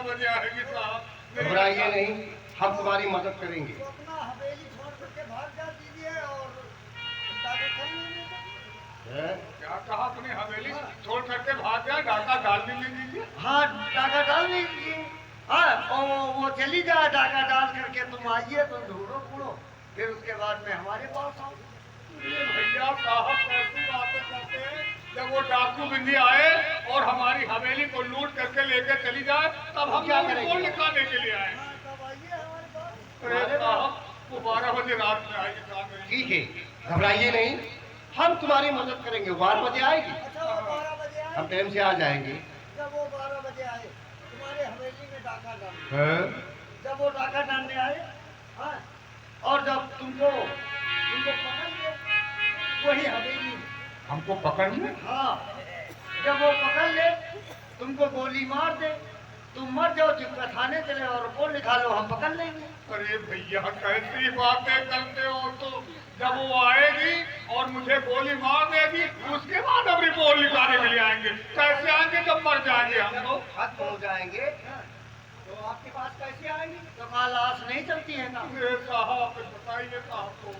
बजे आएगी साहब। घबराइए नहीं, हम तुम्हारी मदद करेंगे। तो अपना हवेली छोड़ करके भाग जा दीजिए और डाका कर लीजिए। क्या कहा तूने? हवेली छोड़ करके भाग जाए, डाका डाल भी ले लीजिए। हाँ, डाका डाल लीजिए। हाँ, वो चली जाए, डाका डाल करके तुम आइए तो ढूंढो कूड़ो, फिर उसके बाद में हमारे पास आओ। भैया साहब कैसी बातें करते हैं? जब वो डाकू बिंदी आए और हमारी हवेली को लूट करके लेके चली जाए, तब हम क्या लोग करेंगे? रिपोर्ट लिखाने के लिए आए। हाँ, तब आइए हमारे पास। अरे साहब, वो 12 बजे रात में आएगी साहब। ठीक है, घबराइए नहीं, हम तुम्हारी मदद करेंगे। 12 बजे आएगी, अच्छा, वो 12 बजे आए। हम टाइम से आ जाएंगे। जब वो 12 बजे आए, तुम्हारे हवेली में डाका डाल। हाँ? जब वो डाका डालने आए, हाँ, और जब तुमको पकड़ लिए वही हवेली में। हमको पकड़ ले? हाँ, जब वो पकड़ ले, तुमको गोली मार दे, तुम मर जाओ, चुपका थाने चले और रिपोर्ट लिखा लो, हम पकड़ लेंगे। अरे भैया कैसी बातें करते हो तो? जब वो आएगी और मुझे गोली मार देगी, उसके बाद हम रिपोर्ट लिखाने के लिए आएंगे। कैसे आएंगे? जब मर जाएंगे हम लोग। खत्म हो जाएंगे तो आपके पास कैसे आएंगे? तो कहाँ लाश नहीं चलती है ना? अरे साहब बताइए साहब को,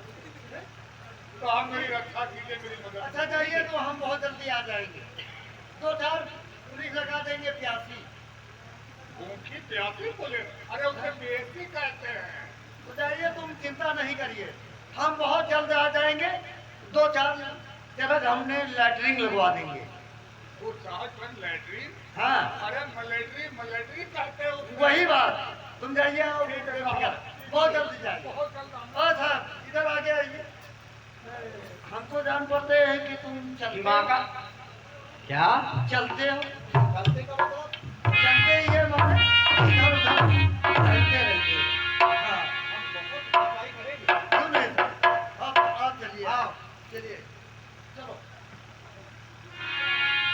साहब मेरी रक्षा कीजिए, मेरी मदद। अच्छा, जाइए तो हम बहुत जल्दी आ जाएंगे। 2-4 पुलिस लगा देंगे, प्यासी। भूखी प्यासी बोले? अरे उसे बेइज्जती कहते हैं। तो जाइए, तुम चिंता नहीं करिए, हम बहुत जल्द आ जाएंगे। 2-4 जगह हमने लैटरिन लगवा देंगे। वो साहब लैटरीन? हाँ, अरे मलेट्री कहते हो? वही बात। तुम जाइए और ठीक है साहब। बहुत जल्दी जाइए। बहुत जल्द आना। हाँ साहब, इधर आगे आइए। हमको जान पड़ते हैं कि तुम चलते हो। क्या चलते हो, चलते का मतलब? चलते ही है माने इधर उधर चलते रहते हो। हाँ, हम बहुत सफाई करेंगे। क्यों नहीं सर? आप चलिए, आओ। चलिए, चलो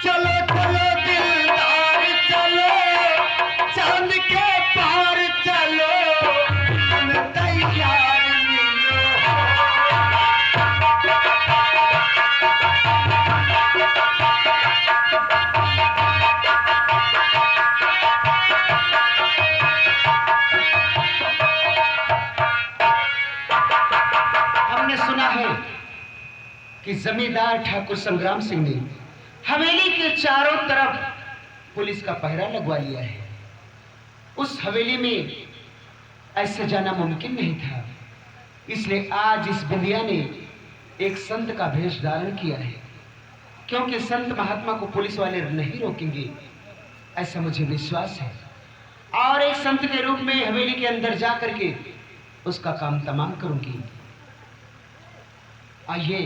चलो चलो दिलदार चलो, चांद के पार चलो, हम तैयार मिलो। हमने सुना है कि जमींदार ठाकुर संग्राम सिंह ने हवेली के चारों तरफ पुलिस का पहरा लगवा लिया है। उस हवेली में ऐसे जाना मुमकिन नहीं था, इसलिए आज इस बिंदिया ने एक संत का भेष धारण किया है, क्योंकि संत महात्मा को पुलिस वाले नहीं रोकेंगे, ऐसा मुझे विश्वास है। और एक संत के रूप में हवेली के अंदर जा करके उसका काम तमाम करूंगी। आइए,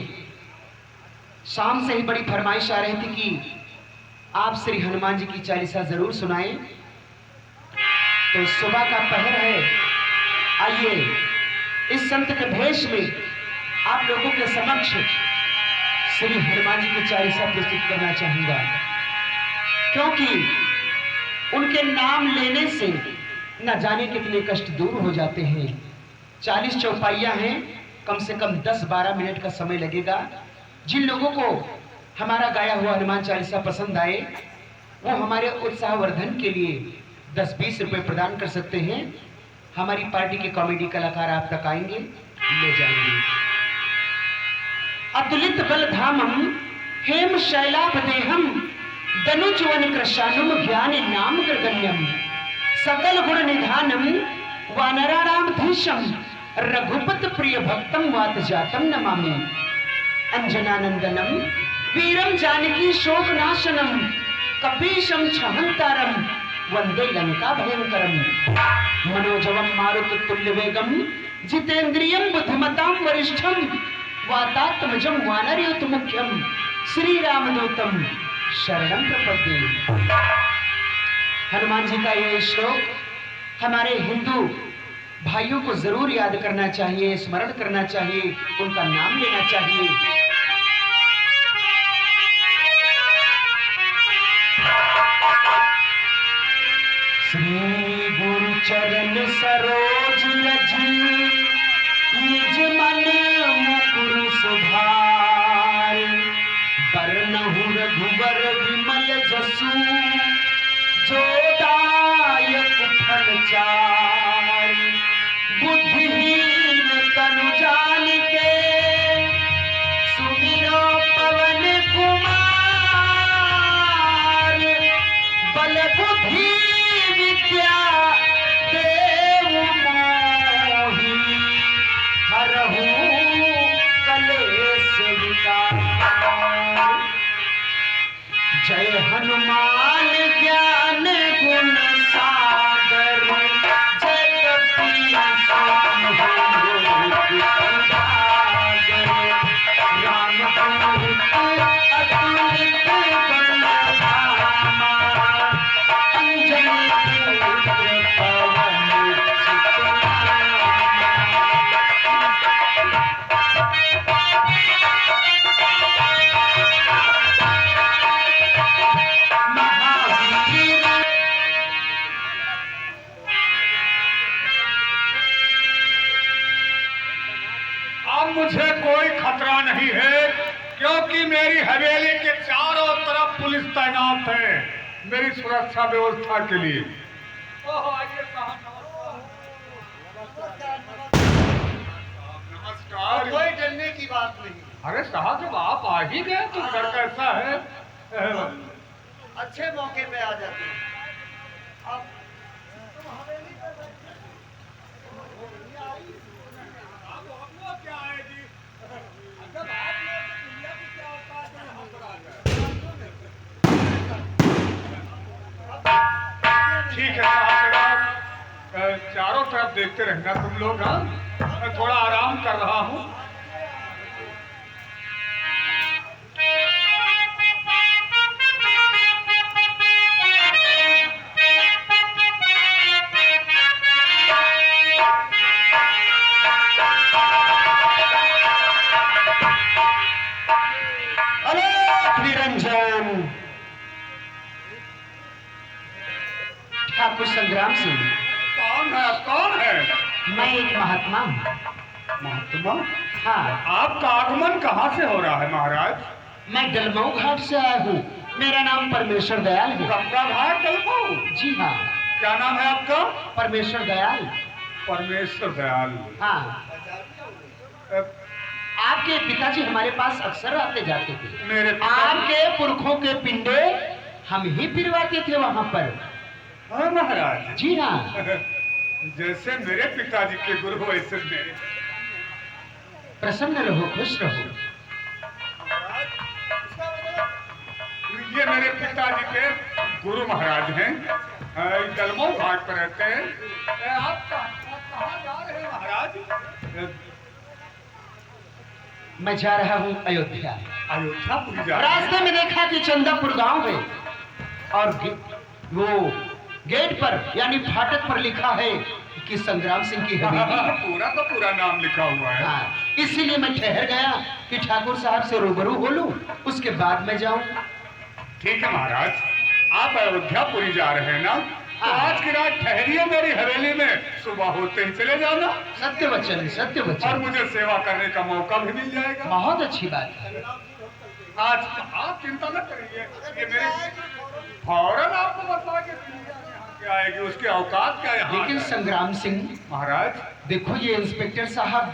शाम से ही बड़ी फरमाइश आ रही थी कि आप श्री हनुमान जी की चालीसा जरूर सुनाएं, तो सुबह का पहर है। आइए, इस संत के भेष में आप लोगों के समक्ष श्री हनुमान जी की चालीसा प्रस्तुत करना चाहूंगा, क्योंकि उनके नाम लेने से न जाने कितने कष्ट दूर हो जाते हैं। 40 चौपाइयां हैं, कम से कम 10-12 मिनट का समय लगेगा। जिन लोगों को हमारा गाया हुआ हनुमान चालीसा पसंद आए, वो हमारे उत्साहवर्धन के लिए 10-20 रुपए प्रदान कर सकते हैं। हमारी पार्टी के कॉमेडी कलाकार आप तक आएंगे, ले जाएंगे। अतुलित बलधामम हेम शैलाभदेहम दनुजवन कृशानुम ज्ञान नाम गगन्यम सकल गुण निधानम वानराणाम धीशम रघुपत प्रिय भक्तम वात जातम नमामि अंजनानंदनम वीरम जानकी शोक नाशनम कपीशम छहंतारम वंदे लंका भयंकरम मनोजवम मारुत तुल्य वेगम जितेंद्रियम बुद्धिमताम वरिष्ठम वातात्मजम वानरयुत मुख्यम श्री रामदूतम शरणम प्रपद्ये। हनुमान जी का यह श्लोक हमारे हिंदू भाइयों को जरूर याद करना चाहिए, स्मरण करना चाहिए, उनका नाम लेना चाहिए। श्री गुरु चरण सरोज रज निज मन मुकुर सुधार बरनहु रघुबर विमल जसु जो दायक विचार बुद्धिहीन तनु जान के सुमिरो पवन कुमार बल बुद्धि विद्या देव मोहि हरहु कलेश विकार जय हनुमान ज्ञान गुण सागर जय कपीस रामदूत अतुलित बल धामा अंजनी पुत्र पवन मुझे कोई खतरा नहीं है, क्योंकि मेरी हवेली के चारों तरफ पुलिस तैनात है मेरी सुरक्षा व्यवस्था के लिए। आइए साहब, नमस्कार। कोई डरने की बात नहीं। अरे साहब, जब आप आ ही गए तो घर कैसा है? अच्छे मौके पे आ जाते हैं। अब ठीक है साहब, चारों तरफ देखते रहना तुम लोग। हाँ, मैं थोड़ा आराम कर रहा हूँ। निरंजन ठाकुर संग्राम सिंह। कौन है? कौन है? मैं एक महात्मा हूँ। महात्मा? हाँ, आपका आगमन कहाँ से हो रहा है महाराज? मैं डलमऊ घाट से आया हूँ। मेरा नाम परमेश्वर दयाल है। गंगा घाट डलमऊ? जी हाँ। क्या नाम है आपका? परमेश्वर दयाल। परमेश्वर दयाल। हाँ, अ, आपके पिताजी हमारे पास अक्सर आते जाते थे। मेरे आपके पुरखों के पिंडे हम ही फिरवाते थे वहाँ पर। हाँ महाराज। जी हाँ। जैसे मेरे पिताजी के गुरु वैसे मेरे। प्रसन्न रहो, खुश रहो। ये मेरे पिताजी के गुरु महाराज हैं। डलमऊ घाट पर रहते हैं। आप कहाँ जा रहे हैं महाराज? मैं जा रहा हूँ अयोध्या। अयोध्यापुरी जा रहे हैं? रास्ते में देखा कि चंदापुर गांव है और वो गेट पर यानी फाटक पर लिखा है कि संग्राम सिंह की हवेली। पूरा का पूरा नाम लिखा हुआ है। हाँ, इसीलिए मैं ठहर गया कि ठाकुर साहब से रूबरू हो लूं, उसके बाद मैं जाऊं। ठीक है महाराज, आप अयोध्यापुरी जा रहे हैं ना? तो आज की रात ठहरिए मेरी हवेली में, सुबह होते ही चले जाना। सत्य वचन, सत्य और वचन। मुझे सेवा करने का मौका भी मिल जाएगा। बहुत अच्छी बात है। आज आप चिंता न करिए, ये मेरे फौरन आपको बता के क्या आएगी, उसके औकात क्या यहाँ। लेकिन संग्राम सिंह महाराज, देखो ये इंस्पेक्टर साहब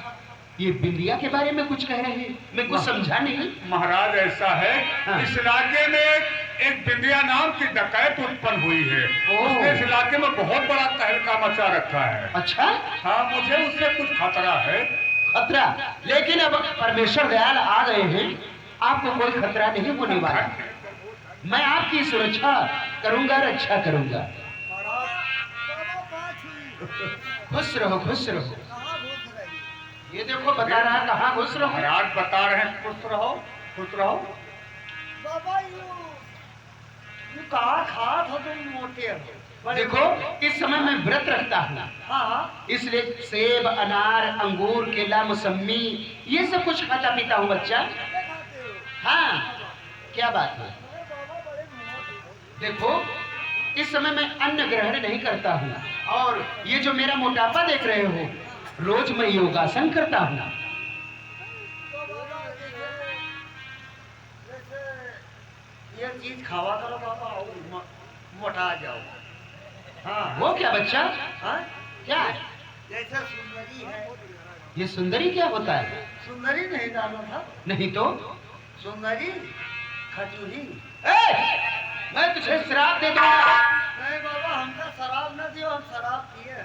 ये बिंदिया के बारे में कुछ कह रहे हैं, मैं कुछ समझा नहीं। महाराज ऐसा है, हाँ। इस इलाके में एक बिंदिया नाम की डकैत उत्पन्न हुई है। उसने इस इलाके में बहुत बड़ा तहलका मचा रखा है। अच्छा, हाँ, मुझे उससे कुछ खतरा है। खतरा? लेकिन अब परमेश्वर दयाल आ गए हैं, आपको कोई खतरा नहीं होने वाला। मैं आपकी सुरक्षा करूंगा, रक्षा करूंगा। खुश रहो, खुश रहो। ये देखो बता रहा कहाँ खुश रहो। महाराज बता रहे हैं खुश रहो, खुश रहो। बाबा यू कहा खात हो तुम मोटे हो। देखो इस समय मैं व्रत रखता हूँ, हाँ, इसलिए सेब, अनार, अंगूर, केला, मौसम्मी ये सब कुछ खाता पीता हूँ बच्चा। हाँ, क्या बात है। देखो इस समय मैं अन्न ग्रहण नहीं करता हूँ, और ये जो मेरा मोटापा देख रहे हो, रोज मैं योगासन करता हूँ। ये चीज खावा करो बाबा, मोटा जाओ। हाँ वो क्या बच्चा? हाँ क्या है? जैसे सुंदरी है। ये सुंदरी क्या होता है? सुंदरी नहीं डाला था। नहीं तो? सुंदरी खजूरी। मैं तुझे शराब दे दूंगा। नहीं बाबा, हमका शराब न दियो, हम शराब पिए।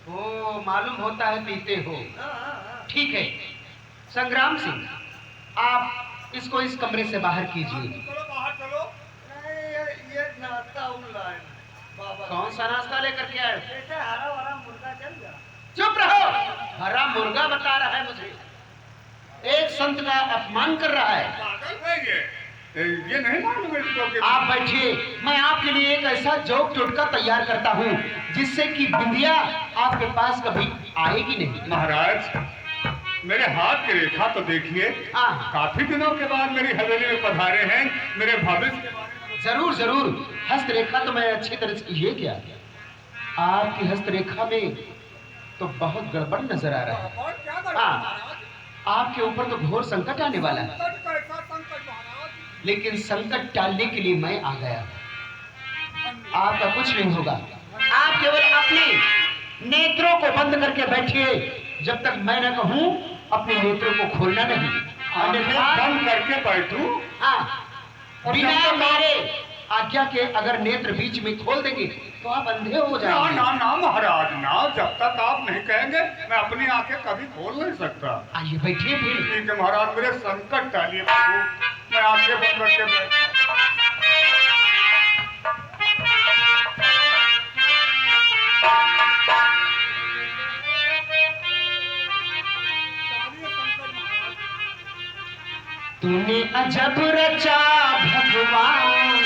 ओ, मालूम होता है पीते हो। हाँ हाँ हाँ। ठीक है संग्राम सिंह, आप इसको इस कमरे से बाहर कीजिए। चलो बाहर चलो। नहीं, ये नाश्ता उल्ला है बाबा। कौन सा नाश्ता लेकर के आए? जैसे हरा भरा मुर्गा चल जा। चुप रहो, हरा मुर्गा बता रहा है मुझे। एक संत का अपमान कर रहा है। पागल है ये नहीं मालूम इसको कि आप बैठिए, मैं आपके लिए एक ऐसा जोक टोटका तैयार करता हूँ जिससे कि बिंदिया आपके पास कभी आएगी नहीं। महाराज मेरे हाथ की रेखा तो देखिए। हाँ। काफी दिनों के बाद मेरी हवेली में पधारे हैं। मेरे भविष्य के बारे में जरूर जरूर, हस्तरेखा तो मैं अच्छी तरह से, ये क्या आपकी हस्तरेखा में तो बहुत गड़बड़ नजर आ रहा है। और क्या करें हाँ। महाराज? आपके ऊपर तो घोर संकट आने वाला है, संकट कैसा संकट महाराज? लेकिन संकट टालने के लिए मैं आ गया। आपका कुछ नहीं होगा, आप केवल अपने नेत्रों को बंद करके बैठिए जब तक मैं न कहूं अपने नेत्रों को खोलना नहीं। अन्यथा बंद करके बैठूं? हाँ, और बिना जब तक मेरे आज्ञा के अगर नेत्र बीच में खोल देंगे तो आप अंधे हो ना जाएंगे। ना ना महाराज ना, जब तक आप नहीं कहेंगे मैं अपनी आंखें कभी खोल नहीं सकता। आइए बैठिए फिर। ठीक है महाराज, मेरे संकट टालिए प्रभु, मैं आंखें बंद करके बैठता। तूने अजब रचा भगवान,